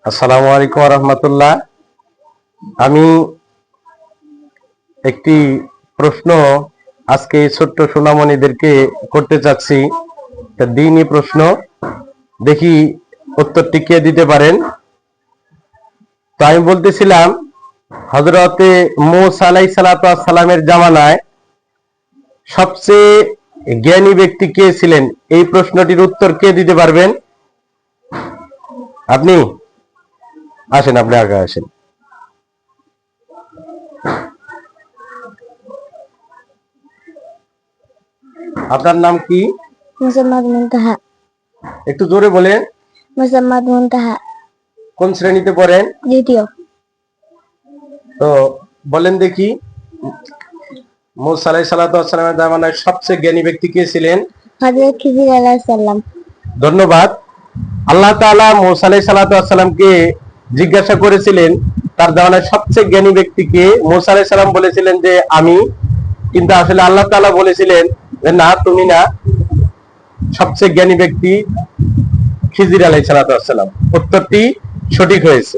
আসসালামু আলাইকুম ওয়া রাহমাতুল্লাহ। আমি একটি প্রশ্ন আজকে ছোট্ট সোনামণিদেরকে করতে চাচ্ছি। একটা দ্বীনি প্রশ্ন, দেখি উত্তরটি কে দিতে পারেন। তো আমি বলতেছিলাম, হযরতে মূসা আলাইহিস সালাতু ওয়াস সালামের জামানায় সবচেয়ে জ্ঞানী ব্যক্তি কে ছিলেন? এই প্রশ্নটির উত্তর কে দিতে পারবেন? আপনি আসেন, আপনি আগে আসেন। আপনার নাম কি? মুসাম্মাদ মুনতাহা। একটু জোরে বলেন। মুসাম্মাদ মুনতাহা। কোন শ্রেণীতে পড়েন? দ্বিতীয়। তো বলেন দেখি, মূসা আলাইহিস সালাতু ওয়াস সালামের জামানায় সবচেয়ে জ্ঞানী ব্যক্তি কে ছিলেন? হযরত খিজির আলাইহিস সালাম। ধন্যবাদ। আল্লাহ তাআলা মূসা আলাইহিস সালাতু ওয়াস সালামকে জিজ্ঞাসা করেছিলেন তার জামানায় সবচেয়ে জ্ঞানী ব্যক্তি কে। মূসা আলাইহিস সালাম বলেছিলেন যে আমি, কিন্তু আসলে আল্লাহ তাআলা বলেছিলেন যে না, তুমি না, সবচেয়ে জ্ঞানী ব্যক্তি খিজির আলাইহিস সালাতু ওয়াস সালাম। উত্তরটি সঠিক হয়েছে।